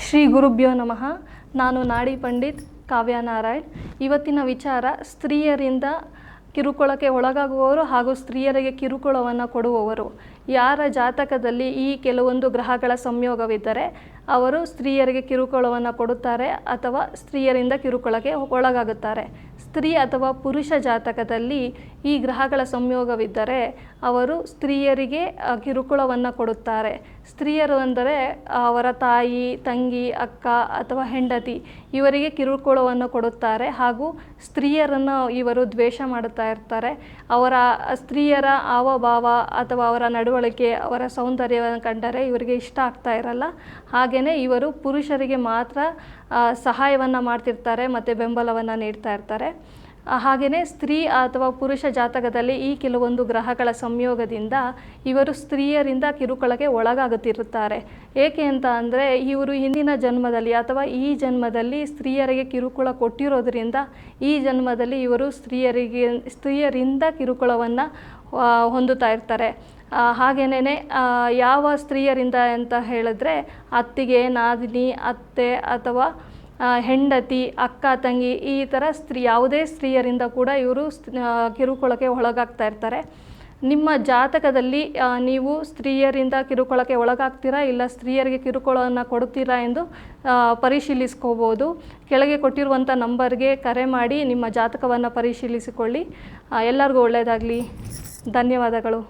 ಶ್ರೀ ಗುರುಭ್ಯೋ ನಮಃ. ನಾನು ನಾಡಿ ಪಂಡಿತ್ ಕಾವ್ಯ ನಾರಾಯಣ್. ಇವತ್ತಿನ ವಿಚಾರ ಸ್ತ್ರೀಯರಿಂದ ಕಿರುಕುಳಕ್ಕೆ ಒಳಗಾಗುವವರು ಹಾಗೂ ಸ್ತ್ರೀಯರಿಗೆ ಕಿರುಕುಳವನ್ನು ಕೊಡುವವರು. ಯಾರ ಜಾತಕದಲ್ಲಿ ಈ ಕೆಲವೊಂದು ಗ್ರಹಗಳ ಸಂಯೋಗವಿದ್ದರೆ ಅವರು ಸ್ತ್ರೀಯರಿಗೆ ಕಿರುಕುಳವನ್ನು ಕೊಡುತ್ತಾರೆ ಅಥವಾ ಸ್ತ್ರೀಯರಿಂದ ಕಿರುಕುಳಕ್ಕೆ ಒಳಗಾಗುತ್ತಾರೆ. ಸ್ತ್ರೀ ಅಥವಾ ಪುರುಷ ಜಾತಕದಲ್ಲಿ ಈ ಗ್ರಹಗಳ ಸಂಯೋಗವಿದ್ದರೆ ಅವರು ಸ್ತ್ರೀಯರಿಗೆ ಕಿರುಕುಳವನ್ನು ಕೊಡುತ್ತಾರೆ. ಸ್ತ್ರೀಯರು ಅಂದರೆ ಅವರ ತಾಯಿ, ತಂಗಿ, ಅಕ್ಕ ಅಥವಾ ಹೆಂಡತಿ ಇವರಿಗೆ ಕಿರುಕುಳವನ್ನು ಕೊಡುತ್ತಾರೆ ಹಾಗೂ ಸ್ತ್ರೀಯರನ್ನು ಇವರು ದ್ವೇಷ ಮಾಡುತ್ತಾ ಇರ್ತಾರೆ. ಅವರ ಸ್ತ್ರೀಯರ ಹಾವಭಾವ ಅಥವಾ ಅವರ ನಡವಳಿಕೆ, ಅವರ ಸೌಂದರ್ಯವನ್ನು ಕಂಡರೆ ಇವರಿಗೆ ಇಷ್ಟ ಆಗ್ತಾ ಇರಲ್ಲ. ಹಾಗೆಯೇ ಇವರು ಪುರುಷರಿಗೆ ಮಾತ್ರ ಸಹಾಯವನ್ನು ಮಾಡ್ತಿರ್ತಾರೆ ಮತ್ತು ಬೆಂಬಲವನ್ನು ನೀಡ್ತಾ ಇರ್ತಾರೆ. ಹಾಗೆಯೇ ಸ್ತ್ರೀ ಅಥವಾ ಪುರುಷ ಜಾತಕದಲ್ಲಿ ಈ ಕೆಲವೊಂದು ಗ್ರಹಗಳ ಸಂಯೋಗದಿಂದ ಇವರು ಸ್ತ್ರೀಯರಿಂದ ಕಿರುಕುಳಕ್ಕೆ ಒಳಗಾಗುತ್ತಿರುತ್ತಾರೆ. ಏಕೆ ಅಂತ ಅಂದರೆ ಇವರು ಹಿಂದಿನ ಜನ್ಮದಲ್ಲಿ ಅಥವಾ ಈ ಜನ್ಮದಲ್ಲಿ ಸ್ತ್ರೀಯರಿಗೆ ಕಿರುಕುಳ ಕೊಟ್ಟಿರೋದ್ರಿಂದ ಈ ಜನ್ಮದಲ್ಲಿ ಇವರು ಸ್ತ್ರೀಯರಿಂದ ಕಿರುಕುಳವನ್ನು ಹೊಂದುತ್ತಾ ಇರ್ತಾರೆ. ಹಾಗೆಯೇ ಯಾವ ಸ್ತ್ರೀಯರಿಂದ ಅಂತ ಹೇಳಿದ್ರೆ ಅತ್ತಿಗೆ, ನಾದಿನಿ, ಅತ್ತೆ ಅಥವಾ ಹೆಂಡತಿ, ಅಕ್ಕ, ತಂಗಿ ಈ ಥರ ಯಾವುದೇ ಸ್ತ್ರೀಯರಿಂದ ಕೂಡ ಇವರು ಕಿರುಕುಳಕ್ಕೆ ಒಳಗಾಗ್ತಾ ಇರ್ತಾರೆ. ನಿಮ್ಮ ಜಾತಕದಲ್ಲಿ ನೀವು ಸ್ತ್ರೀಯರಿಂದ ಕಿರುಕುಳಕ್ಕೆ ಒಳಗಾಗ್ತೀರಾ ಇಲ್ಲ ಸ್ತ್ರೀಯರಿಗೆ ಕಿರುಕುಳವನ್ನು ಕೊಡುತ್ತೀರಾ ಎಂದು ಪರಿಶೀಲಿಸ್ಕೋಬೋದು. ಕೆಳಗೆ ಕೊಟ್ಟಿರುವಂಥ ನಂಬರ್ಗೆ ಕರೆ ಮಾಡಿ ನಿಮ್ಮ ಜಾತಕವನ್ನು ಪರಿಶೀಲಿಸಿಕೊಳ್ಳಿ. ಎಲ್ಲರಿಗೂ ಒಳ್ಳೆಯದಾಗಲಿ. ಧನ್ಯವಾದಗಳು.